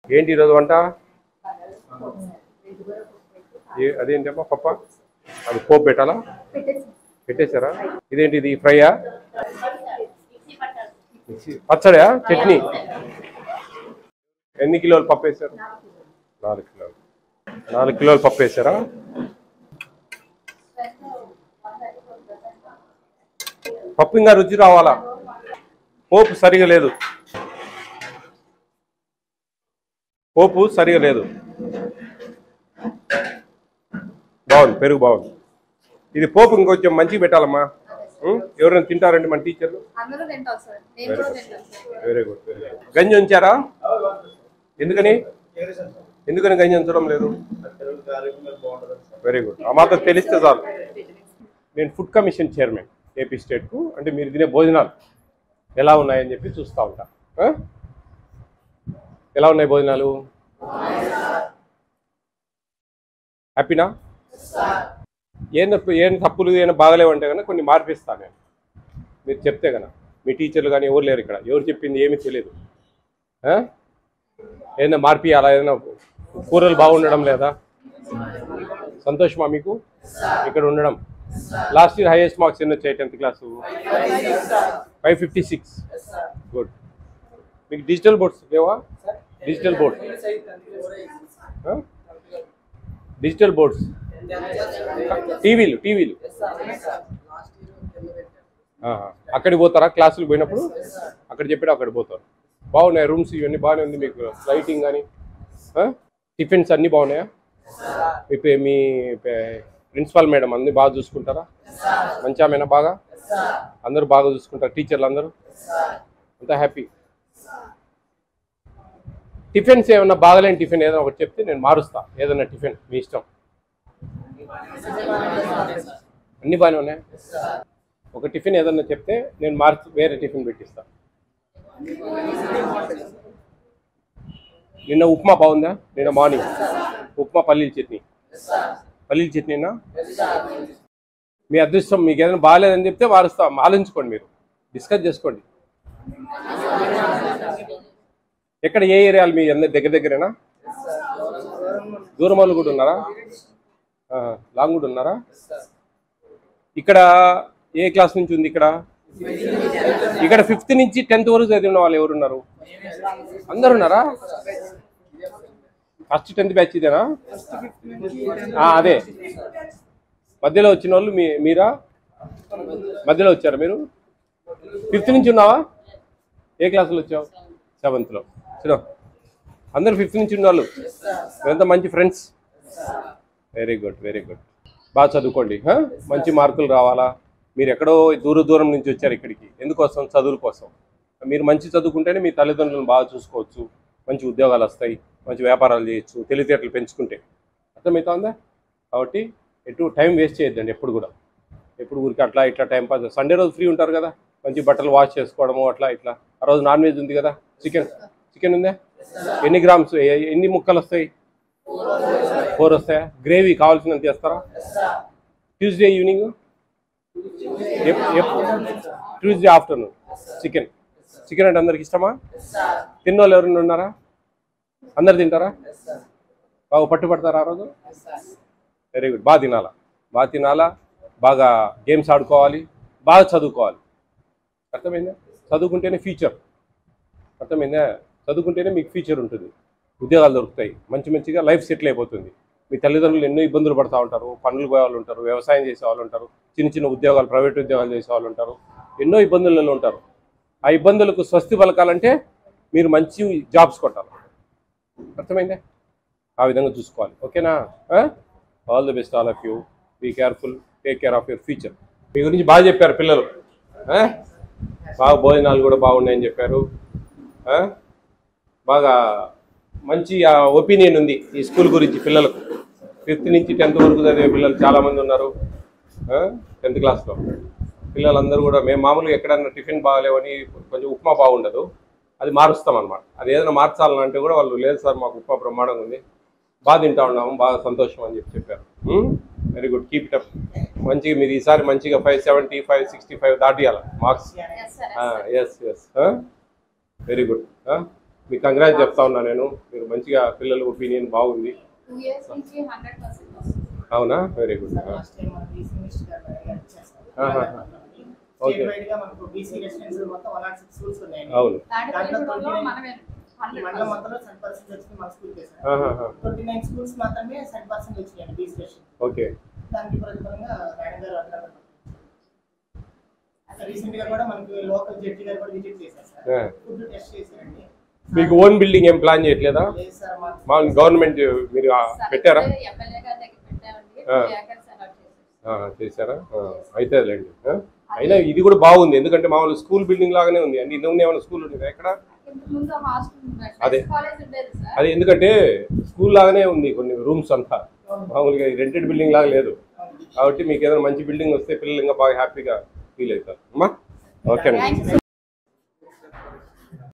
ఏంటి ఈరోజు వంట? అదేంటమ్మా పప్ప? అది పోపు పెట్టాలా? పెట్టేశారా? ఇదేంటి ఇది ఫ్రైయా? పచ్చడా? చట్నీ? ఎన్ని కిలోలు పప్పు వేశారు? 4 కిలోలు. 4 కిలోలు పప్పు వేశారా? పప్పు ఇంకా రుచి రావాలా? పోపు సరిగా లేదు, పోపు సరిగా లేదు. బాగుంది, పెరుగు బాగుంది. ఇది పోపు ఇంకొంచెం మంచిగా పెట్టాలమ్మా. ఎవరైనా తింటారండి మన టీచర్లు? Very good, very good. గంజి ఉంచారా? ఎందుకని గంజి ఉంచడం లేదు? Very good. ఆ మాత్రం తెలిస్తే చాలు. నేను ఫుడ్ కమిషన్ చైర్మన్ ఏపీ స్టేట్కు. అంటే మీరు తినే భోజనాలు ఎలా ఉన్నాయని చెప్పి చూస్తూ ఉంటా. ఎలా ఉన్నాయి భోజనాలు? హ్యాపీనా? ఏం తప్పులు ఏమైనా బాగలేవంటే కనుక కొన్ని మార్పిస్తాను నేను. మీరు చెప్తే కనుక. మీ టీచర్లు కానీ ఎవరు లేరు ఇక్కడ, ఎవరు చెప్పింది ఏమీ తెలియదు. ఏదైనా మార్పియాలా? ఏదైనా కూరలు బాగుండడం లేదా? సంతోషమా మీకు ఇక్కడ ఉండడం? లాస్ట్ ఇయర్ హైయెస్ట్ మార్క్స్ ఎన్ని వచ్చాయి 10th క్లాసు? 556. గుడ్. మీకు డిజిటల్ బోర్డ్స్ లేవా? డిజిటల్ బోర్డ్స్ టీవీలు అక్కడికి పోతారా? క్లాసులకు పోయినప్పుడు అక్కడ చెప్పాడు అక్కడ పోతారు. బాగున్నాయి రూమ్స్ ఇవన్నీ బాగానే ఉంది. మీకు లైటింగ్ కానీ టిఫిన్స్ అన్నీ బాగున్నాయా? మీ ప్రిన్సిపాల్ మేడం అన్ని బాగా చూసుకుంటారా? మంచి ఆమెనా? బాగా అందరూ బాగా చూసుకుంటారు టీచర్లు అందరూ? అంతా హ్యాపీ? టిఫిన్స్ ఏమన్నా బాగలేని టిఫిన్ ఏదైనా ఒకటి చెప్తే నేను మారుస్తా. ఏదైనా టిఫిన్ మీ ఇష్టం. అన్నీ బాగానే ఉన్నాయి. ఒక టిఫిన్ ఏదన్నా చెప్తే నేను వేరే టిఫిన్ పెట్టిస్తా. నిన్న ఉప్మా బాగుందా? నిన్న మార్నింగ్ ఉప్మా పల్లీల చట్నీనా? మీ అదృష్టం. మీకు ఏదైనా బాగాలేదని చెప్తే మారుస్తా. ఆలోచించుకోండి, మీరు డిస్కస్ చేసుకోండి. ఎక్కడ ఏ ఏరియాలు మీ అందరి దగ్గరేనా? దూరం వాళ్ళు కూడా ఉన్నారా? లాంగ్ కూడా ఉన్నారా? ఇక్కడ ఏ క్లాస్ నుంచి ఉంది? ఇక్కడ 5th నుంచి 10th వరకు చదివిన వాళ్ళు ఎవరున్నారు? అందరు ఉన్నారా? ఫస్ట్ 10th బ్యాచ్ ఇదేనా? అదే మధ్యలో వచ్చిన వాళ్ళు మీరా? మధ్యలో వచ్చారా మీరు? 5th నుంచి ఉన్నావా? ఏ క్లాసులో వచ్చావు? 7th చూడ. అందరు 5th నుంచి ఉన్నవాళ్ళు. మీరంతా మంచి friends. Very good, very good. బాగా చదువుకోండి. మంచి మార్కులు రావాలా? మీరు ఎక్కడో దూరం నుంచి వచ్చారు ఇక్కడికి. ఎందుకోసం? చదువుల కోసం. మీరు మంచి చదువుకుంటేనే మీ తల్లిదండ్రులను బాగా చూసుకోవచ్చు, మంచి ఉద్యోగాలు వస్తాయి, మంచి వ్యాపారాలు చేయొచ్చు, తెలివితేటలు పెంచుకుంటే. అర్థమవుతా ఉందా? కాబట్టి ఎటు టైం వేస్ట్ చేయొద్దండి ఎప్పుడు కూడా. ఎప్పుడు ఊరికి అట్లా ఇట్లా టైం పాస్. సండే రోజు ఫ్రీ ఉంటారు కదా, మంచి బట్టలు వాష్ చేసుకోవడము అట్లా ఇట్లా. ఆ రోజు నాన్ వెజ్ ఉంది కదా, చికెన్ ఉందా? ఎన్ని గ్రామ్స్, ఎన్ని ముక్కలు వస్తాయి? 4 వస్తాయా? గ్రేవీ కావాల్సినంత చేస్తారా? Tuesday evening, Tuesday afternoon chicken అంటే అందరికి ఇష్టమా? తిన్న వాళ్ళు ఎవరైనా ఉన్నారా? అందరు తింటారా? బాగా పట్టుబడతారా ఆ రోజు? Very good. బాగా తినాలా, బాగా గేమ్స్ ఆడుకోవాలి, బాగా చదువుకోవాలి. అర్థమైందా? చదువుకుంటేనే ఫ్యూచర్. అర్థమైందా? చదువుకుంటేనే మీకు ఫ్యూచర్ ఉంటుంది, ఉద్యోగాలు దొరుకుతాయి, మంచిగా లైఫ్ సెటిల్ అయిపోతుంది. మీ తల్లిదండ్రులు ఎన్నో ఇబ్బందులు పడుతూ ఉంటారు. పనులు పోయే వాళ్ళు ఉంటారు, వ్యవసాయం చేసే వాళ్ళు ఉంటారు, చిన్న ఉద్యోగాలు, ప్రైవేట్ ఉద్యోగాలు చేసే వాళ్ళు ఉంటారు. ఎన్నో ఇబ్బందులలో ఉంటారు. ఆ ఇబ్బందులకు స్వస్తి పలకాలంటే మీరు మంచి జాబ్స్ కొట్టాలి. అర్థమైందా? ఆ విధంగా చూసుకోవాలి. ఓకేనా? All the best all of you. Be careful, take care of your future. మీ గురించి బాగా చెప్పారు పిల్లలు. బాగా భోజనాలు కూడా బాగున్నాయని చెప్పారు. బాగా మంచి ఒపీనియన్ ఉంది ఈ స్కూల్ గురించి పిల్లలకు. 5th నుంచి 10th వరకు చదివే పిల్లలు చాలామంది ఉన్నారు 10th క్లాస్లో. పిల్లలందరూ కూడా మేము మామూలుగా ఎక్కడన్నా టిఫిన్ బాగాలేవని కొంచెం ఉప్మా బాగుండదు, అది మారుస్తాం అనమాట. అది ఏదైనా మార్చాలంటే కూడా వాళ్ళు లేదు సార్ మాకు ఉప్మా బ్రహ్మాండంగా ఉంది, బాగా తింటా ఉన్నాము, బాగా సంతోషం అని చెప్పారు. Very good, keep it up. మంచిగా మీరు ఈసారి మంచిగా 570, 565 దాటియాలి మార్క్స్. Yes very good. మీకు కంగ్రాట్స్ చెప్తా ఉన్నా నేను. మీరు మంచిగా పిల్లల ఒపీనియన్ బాగుంది. 2 years నుంచి 100% వస్తుంది. అవునా? Very good. ఓకే. అవును. తాడేపల్లిగూడెంలో మనమే 100%. ఓకే. మీకు ఓన్ బిల్డింగ్ ఏం ప్లాన్ చేయట్లేదా? మా గవర్నమెంట్ మీరు పెట్టారా? చేశారా? అయితే లేండి. అయినా ఇది కూడా బాగుంది, ఎందుకంటే మామూలు స్కూల్ బిల్డింగ్ లాగానే ఉంది. అన్ని ఇంతకుముందు ఏమైనా స్కూల్ ఉండేది ఎక్కడ? అదే అదే, ఎందుకంటే స్కూల్ లాగానే ఉంది కొన్ని రూమ్స్ అంతా, మామూలుగా రెంటెడ్ బిల్డింగ్ లాగా లేదు. కాబట్టి మీకు ఏదైనా మంచి బిల్డింగ్ వస్తే పిల్లలు ఇంకా బాగా హ్యాపీగా ఫీల్ అవుతారు అమ్మా. ఓకే అండి.